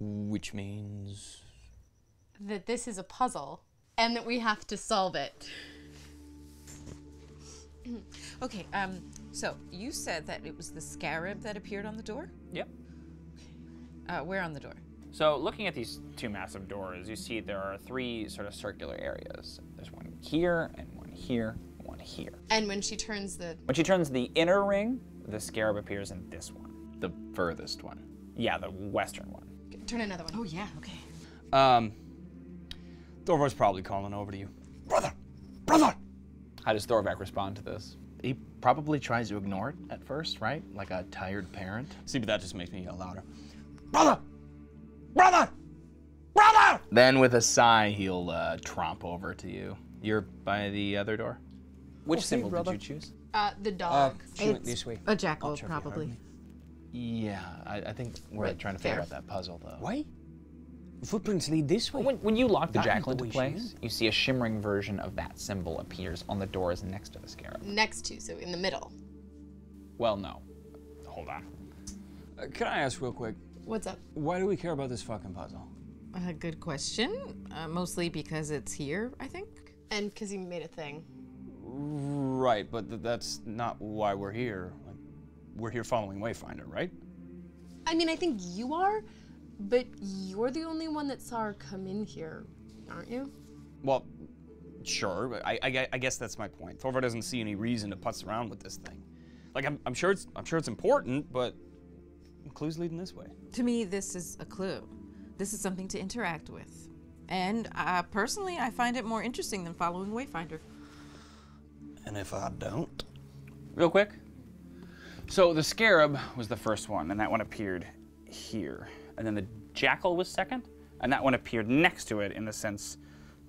Which means... that this is a puzzle, and that we have to solve it. Okay, so you said that it was the scarab that appeared on the door? Yep. Where on the door? So looking at these two massive doors, you see there are three sort of circular areas. There's one here, and one here, and one here. And when she turns the... When she turns the inner ring, the scarab appears in this one. The furthest one. Yeah, the western one. Turn another one. Oh, yeah, okay. Thorvar's probably calling over to you. Brother! Brother! How does Thorvar respond to this? He probably tries to ignore it at first, right? Like a tired parent. See, but that just makes me yell louder. Brother! Brother! Brother! Then with a sigh, he'll tromp over to you. You're by the other door? Which symbol did you choose? The dog. She went this way. A jackal, Not sure if you heard probably. me. Yeah, I think we're Right, trying to figure fair. out that puzzle, though. Why? The footprints lead this way. When you lock the That is jackal the into way she place, is. you see a shimmering version of that symbol appears on the doors next to the scarab. Next to, so in the middle. Well, no. Hold on. Can I ask real quick? What's up? Why do we care about this fucking puzzle? Good question. Mostly because it's here, I think. And because he made a thing. Right, but that's not why we're here. Like, we're here following Wayfinder, right? I mean, I think you are, but you're the only one that saw her come in here, aren't you? Well, sure, but I guess that's my point. Thorvar doesn't see any reason to putz around with this thing. Like, I'm sure it's important, but clues leading this way. To me, this is a clue. This is something to interact with. And personally, I find it more interesting than following Wayfinder. And if I don't? Real quick. So the scarab was the first one, and that one appeared here. And then the jackal was second, and that one appeared next to it in the sense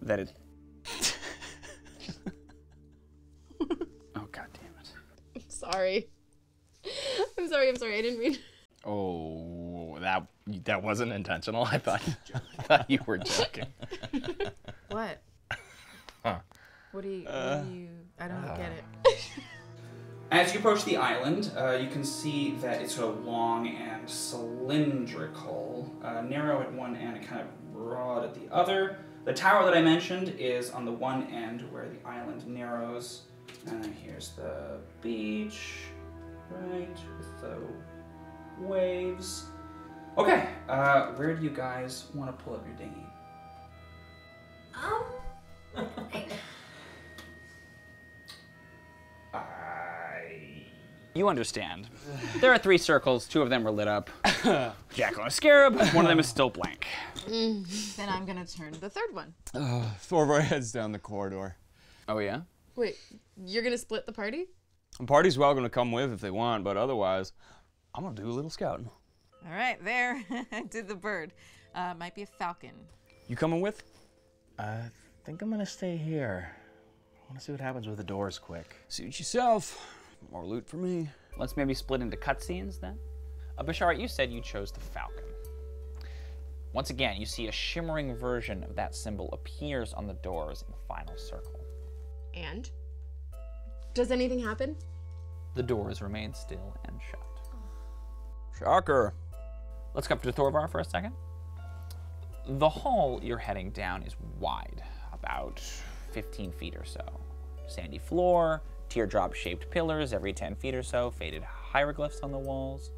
that it... Oh, God damn it. I'm sorry. I'm sorry, I didn't mean... Oh, that wasn't intentional. I thought you were joking. What? Huh. What do you, I don't get it. As you approach the island, you can see that it's sort of long and cylindrical, narrow at one end and kind of broad at the other. The tower that I mentioned is on the one end where the island narrows, and then here's the beach, right, with the waves. Okay, where do you guys want to pull up your dinghy? You understand. There are three circles, two of them are lit up. Jackal and a scarab, one of them is still blank. Then I'm gonna turn to the third one. Thorvar heads down the corridor. Oh yeah? Wait, you're gonna split the party? The party's welcome to come with if they want, but otherwise, I'm gonna do a little scouting. All right, there. I did the bird. Might be a falcon. You coming with? I think I'm gonna stay here. I wanna see what happens with the doors quick. Suit yourself. More loot for me. Let's maybe split into cutscenes then. Basharat, you said you chose the falcon. Once again, you see a shimmering version of that symbol appears on the doors in the final circle. And? Does anything happen? The doors remain still and shut. Shocker. Let's come to Thorvar for a second. The hall you're heading down is wide, about 15 feet or so. Sandy floor, teardrop-shaped pillars every 10 feet or so, faded hieroglyphs on the walls.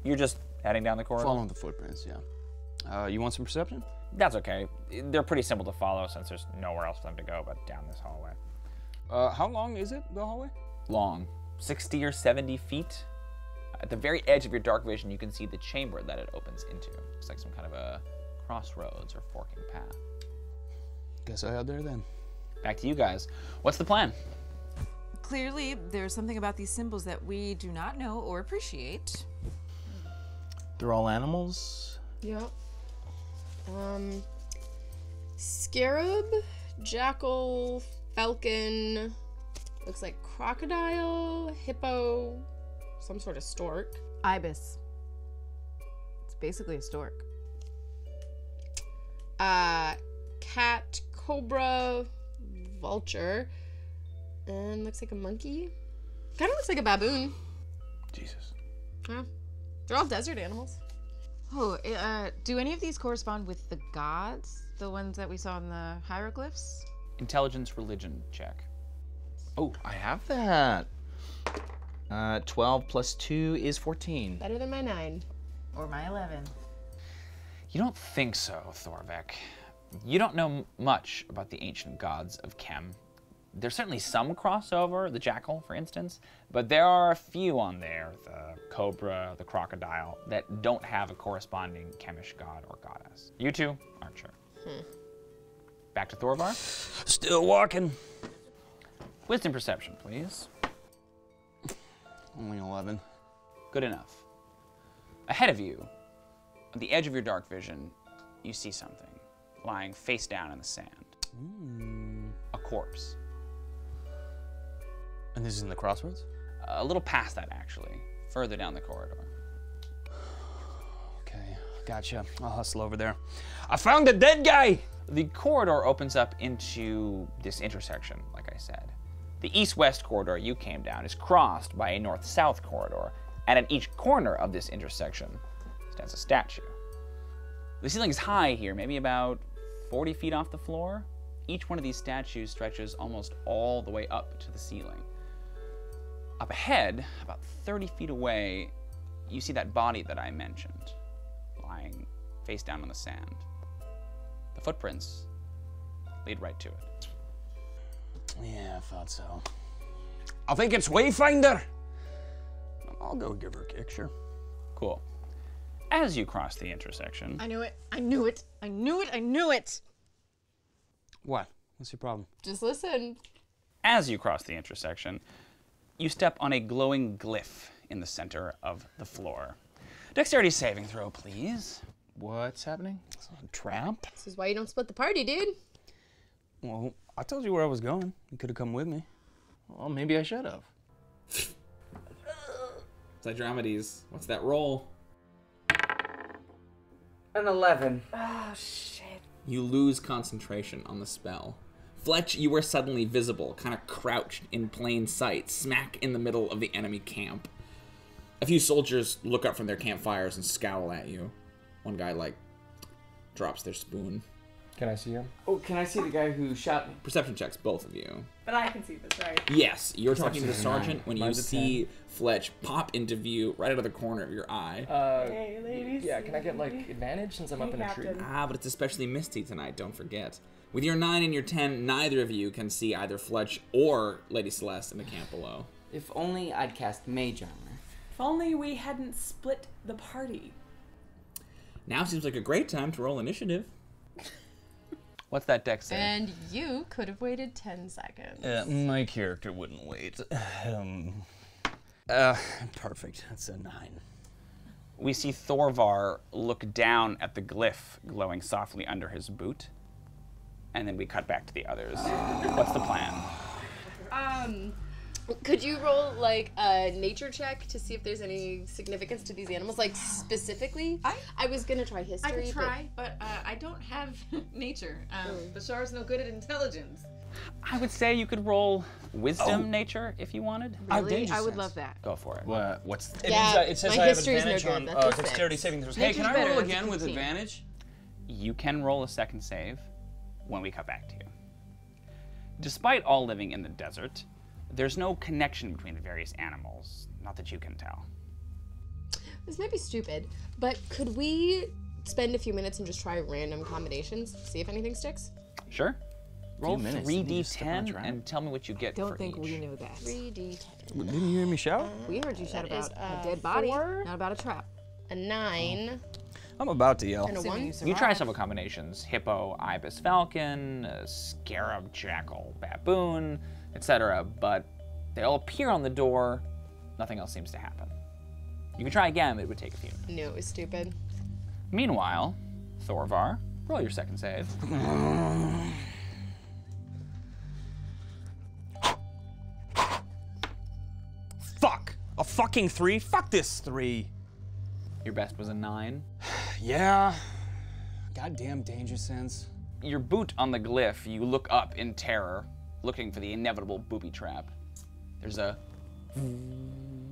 You're just heading down the corridor? Following the footprints, yeah. You want some perception? That's okay. They're pretty simple to follow since there's nowhere else for them to go but down this hallway. How long is it, the hallway? Long, 60 or 70 feet. At the very edge of your dark vision, you can see the chamber that it opens into. Looks like some kind of a crossroads or forking path. Guess I head there then. Back to you guys. What's the plan? Clearly, there's something about these symbols that we do not know or appreciate. They're all animals? Yep. Scarab, jackal, falcon, looks like crocodile, hippo, some sort of stork. Ibis. It's basically a stork. Cat, cobra, vulture, and looks like a monkey. Kind of looks like a baboon. Jesus. Yeah. They're all desert animals. Oh, do any of these correspond with the gods? The ones that we saw in the hieroglyphs? Intelligence religion check. Oh, I have that. 12 plus 2 is 14. Better than my 9. Or my 11. You don't think so, Thorvar. You don't know much about the ancient gods of Chem. There's certainly some crossover, the jackal, for instance, but there are a few on there, the cobra, the crocodile, that don't have a corresponding Chemish god or goddess. You two aren't sure. Back to Thorvar. Still walking. Wisdom perception, please. Only 11. Good enough. Ahead of you, on the edge of your dark vision, you see something lying face down in the sand. A corpse. And this is in the crossroads? A little past that, actually, further down the corridor. Okay, gotcha. I'll hustle over there. I found a dead guy! The corridor opens up into this intersection, like I said. The east-west corridor you came down is crossed by a north-south corridor, and at each corner of this intersection stands a statue. The ceiling is high here, maybe about 40 feet off the floor. Each one of these statues stretches almost all the way up to the ceiling. Up ahead, about 30 feet away, you see that body that I mentioned, lying face down on the sand. The footprints lead right to it. Yeah, I thought so. I think it's Wayfinder. I'll go give her a kick, sure. Cool. As you cross the intersection... I knew it. I knew it. I knew it. I knew it. What? What's your problem? Just listen. As you cross the intersection, you step on a glowing glyph in the center of the floor. Dexterity saving throw, please. What's happening? It's not a trap. This is why you don't split the party, dude. Well, I told you where I was going. You could have come with me. Well, maybe I should have. Dramedies, what's that roll? An 11. Oh, shit. You lose concentration on the spell. Fletch, you are suddenly visible, kind of crouched in plain sight, smack in the middle of the enemy camp. A few soldiers look up from their campfires and scowl at you. One guy, drops their spoon. Can I see him? Oh, can I see the guy who shot me? Perception checks, both of you. But I can see this, right? Yes, you're talking to the Perception is a sergeant 9. when you Mine's a see Fletch pop into view right out of the corner of your eye. Hey, ladies. Yeah, can I get, advantage since I'm up in a tree? Captain. But it's especially misty tonight, don't forget. With your 9 and your 10, neither of you can see either Fletch or Lady Celeste in the camp below. If only I'd cast Mage Armor. If only we hadn't split the party. Now seems like a great time to roll initiative. What's that dex say? And you could have waited 10 seconds. My character wouldn't wait. Perfect. That's a 9. We see Thorvar look down at the glyph glowing softly under his boot. And then we cut back to the others. What's the plan? Could you roll a nature check to see if there's any significance to these animals? Specifically? I was gonna try history. I could try, but I don't have nature. Bashar's no good at intelligence. I would say you could roll wisdom nature if you wanted. Really? I would love that. Go for it. What's It says my I have history's no advantage good. on That's dexterity six. saving throws. Hey, can Nature's I better. roll That's a again with 15. advantage? You can roll a second save when we cut back to you. Despite all living in the desert, there's no connection between the various animals, not that you can tell. This might be stupid, but could we spend a few minutes and just try random combinations, see if anything sticks? Sure. Roll minutes, and you step on a 3d10 trap. and tell me what you get Don't for think each. we know that. 3d10. Didn't you hear me shout? We heard you shout That is, about a dead body, 4. not about a trap. A 9 I'm about to yell. and a 1. You try several combinations: hippo, ibis, falcon, scarab, jackal, baboon, etc. But they all appear on the door. Nothing else seems to happen. You can try again, but it would take a few minutes. No, it was stupid. Meanwhile, Thorvar, roll your second save. Fuck! A fucking 3? Fuck this 3. Your best was a 9. Yeah. Goddamn danger sense. Your boot on the glyph, you look up in terror, looking for the inevitable booby trap. There's a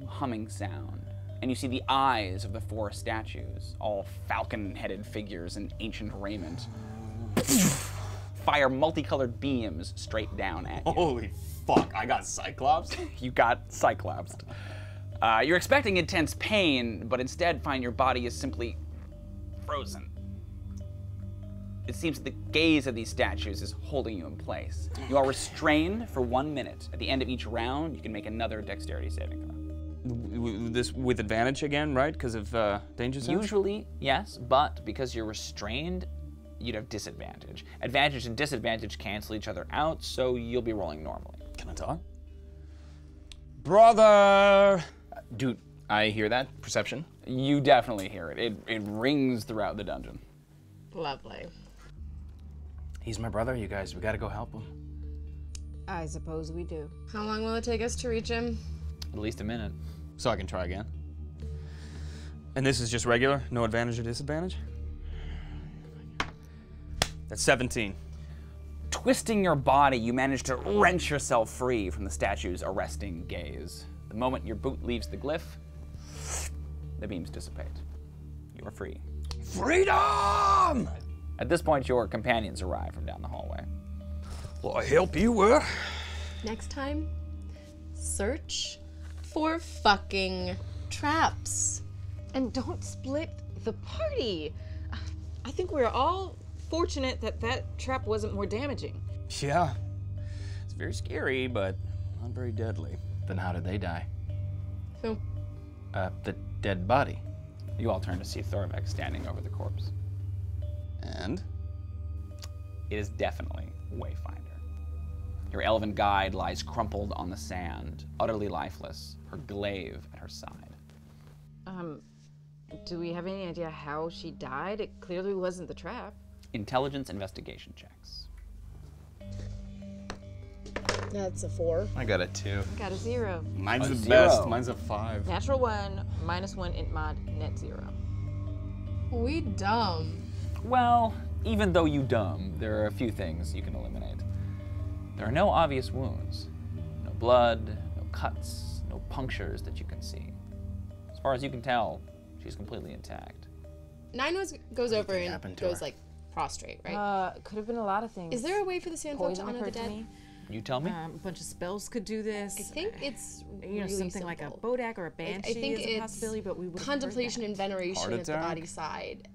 humming sound and you see the eyes of the 4 statues, all falcon-headed figures in ancient raiment, fire multicolored beams straight down at you. Holy fuck, I got Cyclops? You got Cyclopsed. You're expecting intense pain, but instead find your body is simply frozen. It seems that the gaze of these statues is holding you in place. You are restrained for 1 minute. At the end of each round, you can make another dexterity saving throw. This with advantage again, right? Because of danger zone? Usually, yes, but because you're restrained, you'd have disadvantage. Advantage and disadvantage cancel each other out, so you'll be rolling normally. Can I talk? Brother! Do I hear that? Perception? You definitely hear it. It rings throughout the dungeon. Lovely. He's my brother, you guys. We gotta go help him. I suppose we do. How long will it take us to reach him? At least a minute. So I can try again. And this is just regular? No advantage or disadvantage? That's 17. Twisting your body, you manage to wrench yourself free from the statue's arresting gaze. The moment your boot leaves the glyph, the beams dissipate. You are free. Freedom! At this point, your companions arrive from down the hallway. Will I help you? Next time, search for fucking traps. And don't split the party. I think we're all fortunate that that trap wasn't more damaging. Yeah. It's very scary, but not very deadly. Then how did they die? Who? The dead body. You all turn to see Thorvar standing over the corpse. And? It is definitely Wayfinder. Your elven guide lies crumpled on the sand, utterly lifeless, her glaive at her side. Do we have any idea how she died? It clearly wasn't the trap. Intelligence investigation checks. That's a 4. I got a 2. I got a 0. Mine's A the 0. best. Mine's a 5. Natural 1, -1 int mod, net 0. We dumb. Well, even though you dumb, there are a few things you can eliminate. There are no obvious wounds. No blood, no cuts, no punctures that you can see. As far as you can tell, she's completely intact. Goes over and happened to goes her? like prostrate, right? Could have been a lot of things. Is there a way for the Zantopp to Poison honor the occurred to dead? me. You tell me? A bunch of spells could do this. I think it's You know, really something like a simple. bodak or a banshee I think is a it's possibility, but we would contemplation and veneration Heart at the attack? body side.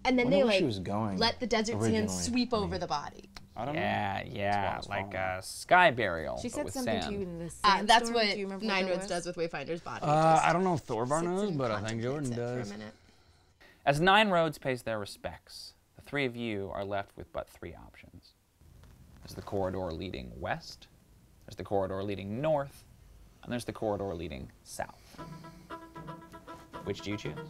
And then Wonder they where she like was going let the desert sand originally. sweep over the body. I don't know. Yeah, what's like wrong. a sky burial, She but said with something sand. to you in the sandstorm. That's what Do you remember Nine that Roads was? does with Wayfinder's body. I don't know if Thorvar Sits knows, and but I think Jordan contemplates it does. For a minute. As 9 roads pays their respects, the 3 of you are left with but 3 options. There's the corridor leading west, there's the corridor leading north, and there's the corridor leading south. Which do you choose?